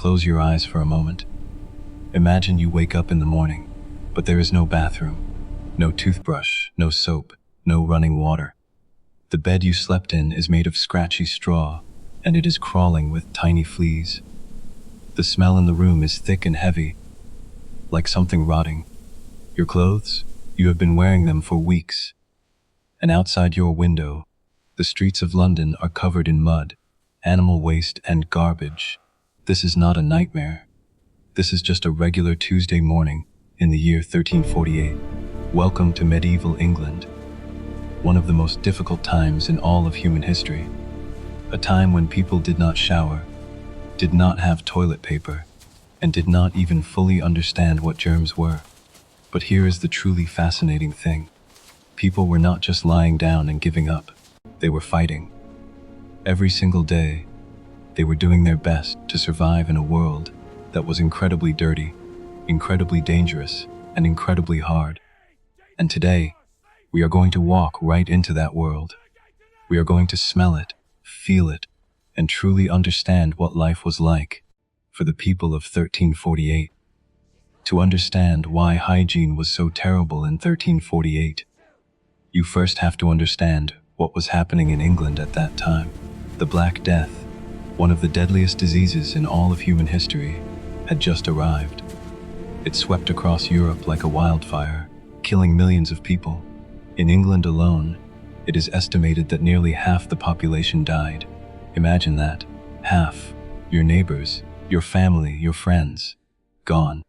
close your eyes for a moment. Imagine you wake up in the morning, but there is no bathroom, no toothbrush, no soap, no running water. The bed you slept in is made of scratchy straw, and it is crawling with tiny fleas. The smell in the room is thick and heavy, like something rotting. Your clothes? You have been wearing them for weeks. And outside your window, the streets of London are covered in mud, animal waste, and garbage. This is not a nightmare. This is just a regular Tuesday morning in the year 1348. Welcome to medieval England, one of the most difficult times in all of human history. A time when people did not shower, did not have toilet paper, and did not even fully understand what germs were. But here is the truly fascinating thing. People were not just lying down and giving up. They were fighting. Every single day, they were doing their best to survive in a world that was incredibly dirty, incredibly dangerous, and incredibly hard. And today, we are going to walk right into that world. We are going to smell it, feel it, and truly understand what life was like for the people of 1348. To understand why hygiene was so terrible in 1348, you first have to understand what was happening in England at that time. The Black Death, one of the deadliest diseases in all of human history, had just arrived. It swept across Europe like a wildfire, killing millions of people. In England alone, it is estimated that nearly half the population died. Imagine that. Half. Your neighbors, your family, your friends, gone.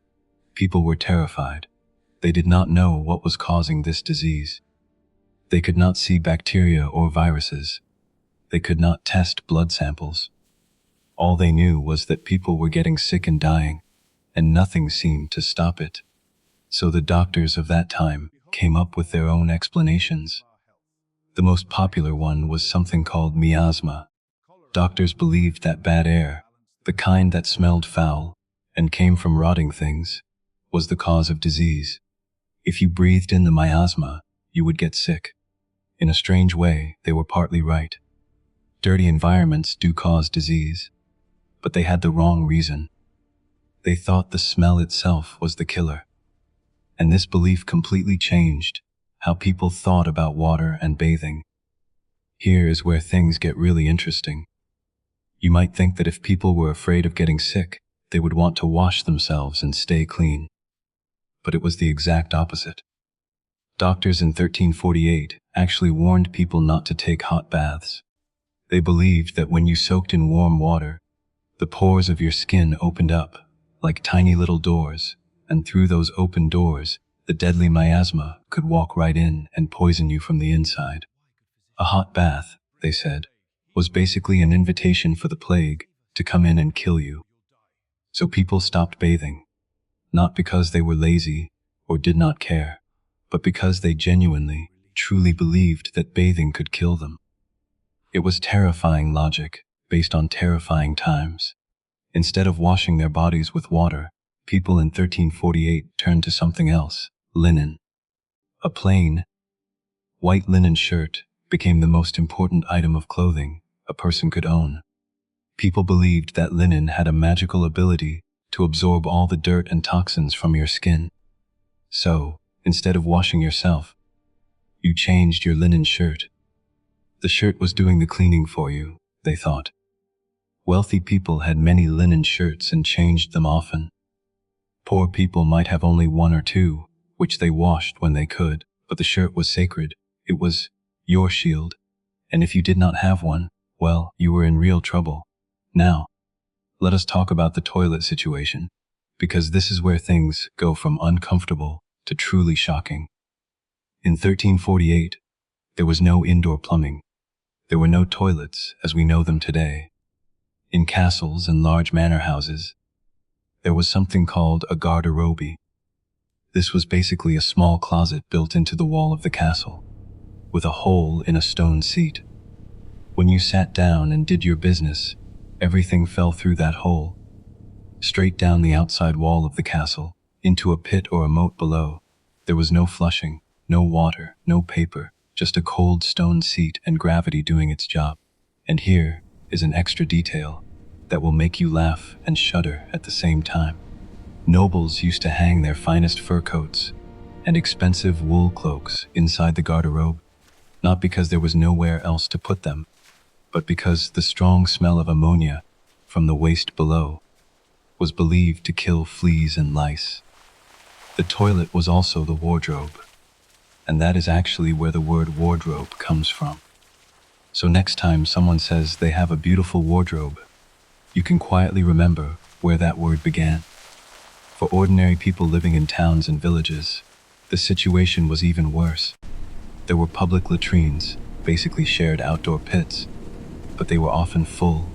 People were terrified. They did not know what was causing this disease. They could not see bacteria or viruses. They could not test blood samples. All they knew was that people were getting sick and dying, and nothing seemed to stop it. So the doctors of that time came up with their own explanations. The most popular one was something called miasma. Doctors believed that bad air, the kind that smelled foul and came from rotting things, was the cause of disease. If you breathed in the miasma, you would get sick. In a strange way, they were partly right. Dirty environments do cause disease, but they had the wrong reason. They thought the smell itself was the killer. And this belief completely changed how people thought about water and bathing. Here is where things get really interesting. You might think that if people were afraid of getting sick, they would want to wash themselves and stay clean. But it was the exact opposite. Doctors in 1348 actually warned people not to take hot baths. They believed that when you soaked in warm water, the pores of your skin opened up like tiny little doors, and through those open doors, the deadly miasma could walk right in and poison you from the inside. A hot bath, they said, was basically an invitation for the plague to come in and kill you. So people stopped bathing, not because they were lazy or did not care, but because they genuinely, truly believed that bathing could kill them. It was terrifying logic based on terrifying times. Instead of washing their bodies with water, people in 1348 turned to something else: linen. A plain, white linen shirt became the most important item of clothing a person could own. People believed that linen had a magical ability to absorb all the dirt and toxins from your skin. So, instead of washing yourself, you changed your linen shirt. The shirt was doing the cleaning for you, they thought. Wealthy people had many linen shirts and changed them often. Poor people might have only one or two, which they washed when they could, but the shirt was sacred. It was your shield. And if you did not have one, well, you were in real trouble. Now, let us talk about the toilet situation, because this is where things go from uncomfortable to truly shocking. In 1348, there was no indoor plumbing. There were no toilets as we know them today. In castles and large manor houses, there was something called a garderobe. This was basically a small closet built into the wall of the castle, with a hole in a stone seat. When you sat down and did your business, everything fell through that hole, straight down the outside wall of the castle, into a pit or a moat below. There was no flushing, no water, no paper, just a cold stone seat and gravity doing its job. And here is an extra detail. that will make you laugh and shudder at the same time. Nobles used to hang their finest fur coats and expensive wool cloaks inside the garderobe, not because there was nowhere else to put them, but because the strong smell of ammonia from the waist below was believed to kill fleas and lice. The toilet was also the wardrobe, and that is actually where the word wardrobe comes from. So next time someone says they have a beautiful wardrobe, you can quietly remember where that word began. For ordinary people living in towns and villages, the situation was even worse. There were public latrines, basically shared outdoor pits, but they were often full,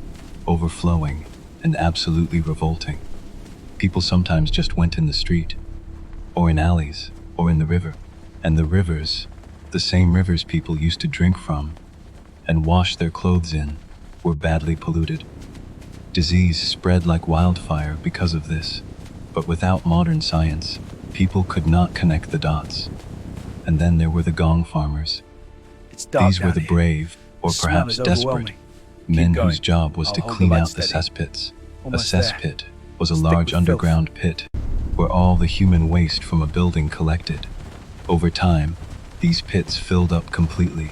overflowing, and absolutely revolting. People sometimes just went in the street, or in alleys, or in the river. And the rivers, the same rivers people used to drink from and wash their clothes in, were badly polluted. Disease spread like wildfire because of this, but without modern science, people could not connect the dots. And then there were the gong farmers. These were the brave, or perhaps desperate, men whose job was to clean out the cesspits. A cesspit was a large underground pit where all the human waste from a building collected. Over time, these pits filled up completely.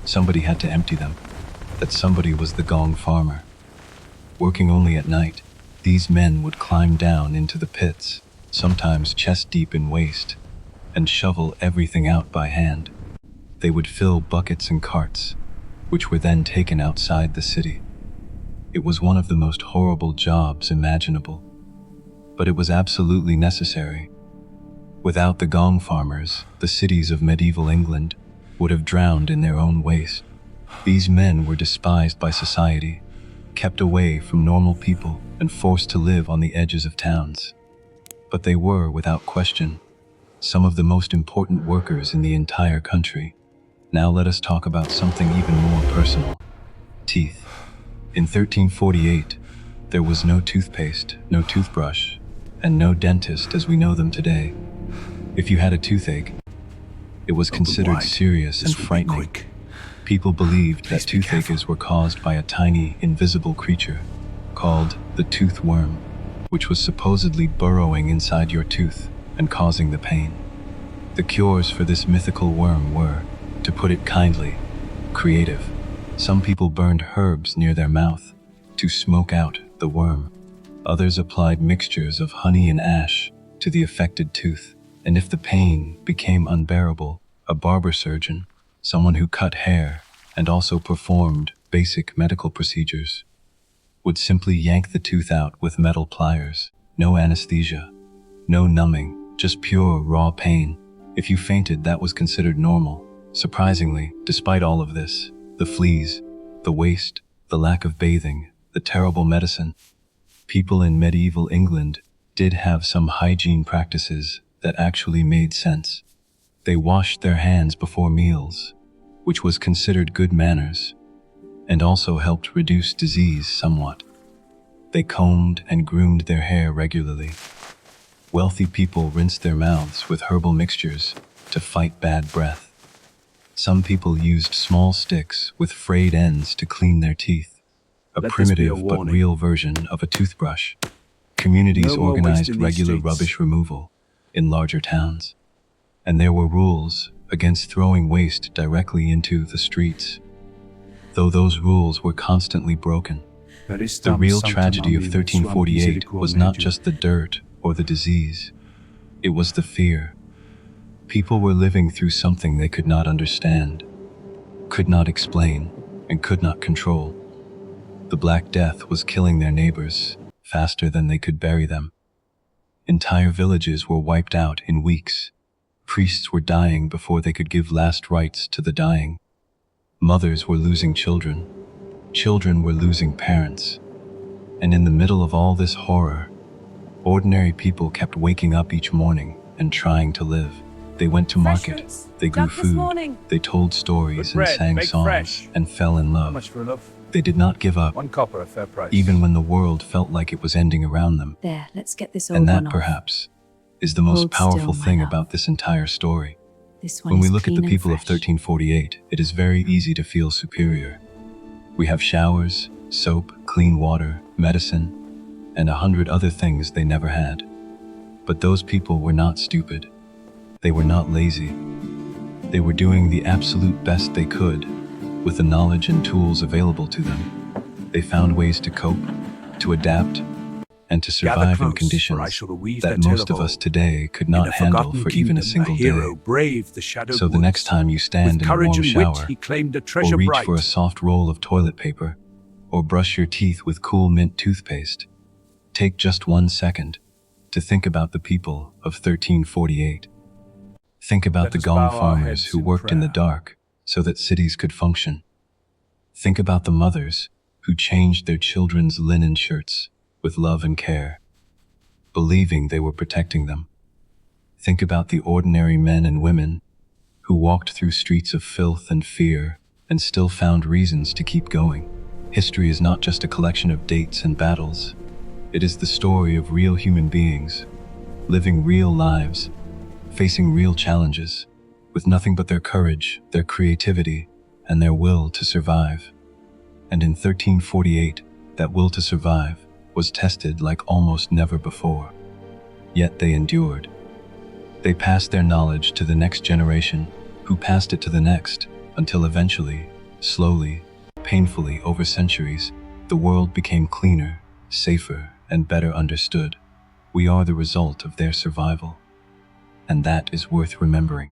Somebody had to empty them. That somebody was the gong farmer. Working only at night, these men would climb down into the pits, sometimes chest deep in waste, and shovel everything out by hand. They would fill buckets and carts, which were then taken outside the city. It was one of the most horrible jobs imaginable, but it was absolutely necessary. Without the gong farmers, the cities of medieval England would have drowned in their own waste. These men were despised by society, kept away from normal people, and forced to live on the edges of towns. But they were, without question, some of the most important workers in the entire country. Now let us talk about something even more personal: teeth. In 1348, there was no toothpaste, no toothbrush, and no dentist as we know them today. If you had a toothache, it was considered serious and frightening. People believed that toothaches were caused by a tiny, invisible creature called the tooth worm, which was supposedly burrowing inside your tooth and causing the pain. The cures for this mythical worm were, to put it kindly, creative. Some people burned herbs near their mouth to smoke out the worm. Others applied mixtures of honey and ash to the affected tooth. And if the pain became unbearable, a barber surgeon, someone who cut hair and also performed basic medical procedures, would simply yank the tooth out with metal pliers. No anesthesia, no numbing, just pure raw pain. If you fainted, that was considered normal. Surprisingly, despite all of this, the fleas, the waste, the lack of bathing, the terrible medicine, people in medieval England did have some hygiene practices that actually made sense. They washed their hands before meals, which was considered good manners, and also helped reduce disease somewhat. They combed and groomed their hair regularly. Wealthy people rinsed their mouths with herbal mixtures to fight bad breath. Some people used small sticks with frayed ends to clean their teeth, a primitive but real version of a toothbrush. Communities organized regular rubbish removal in larger towns, and there were rules against throwing waste directly into the streets, though those rules were constantly broken. The real tragedy of 1348 was not just the dirt or the disease, it was the fear. People were living through something they could not understand, could not explain, and could not control. The Black Death was killing their neighbors faster than they could bury them. Entire villages were wiped out in weeks. Priests were dying before they could give last rites to the dying. Mothers were losing children. Children were losing parents. And in the middle of all this horror, ordinary people kept waking up each morning and trying to live. They went to market, they grew food, they told stories and sang songs and fell in love. They did not give up, £1 a fair price. even when the world felt like it was ending around them. There, let's get this old And one that, off. perhaps, is the most Hold powerful still, my thing love. about this entire story. This one When we is look at the clean and people of fresh. 1348, it is very easy to feel superior. We have showers, soap, clean water, medicine, and 100 other things they never had. But those people were not stupid. They were not lazy. They were doing the absolute best they could with the knowledge and tools available to them. They found ways to cope, to adapt, and to survive in conditions that most of us today could not handle for even a single day. So the next time you stand in a warm shower, or reach for a soft roll of toilet paper, or brush your teeth with cool mint toothpaste, take just 1 second to think about the people of 1348. Think about the Gong farmers who worked in the dark so that cities could function. Think about the mothers who changed their children's linen shirts with love and care, believing they were protecting them. Think about the ordinary men and women who walked through streets of filth and fear and still found reasons to keep going. History is not just a collection of dates and battles. It is the story of real human beings, living real lives, facing real challenges, with nothing but their courage, their creativity, and their will to survive. And in 1348, that will to survive was tested like almost never before. Yet they endured. They passed their knowledge to the next generation, who passed it to the next, until eventually, slowly, painfully over centuries, the world became cleaner, safer, and better understood. We are the result of their survival. And that is worth remembering.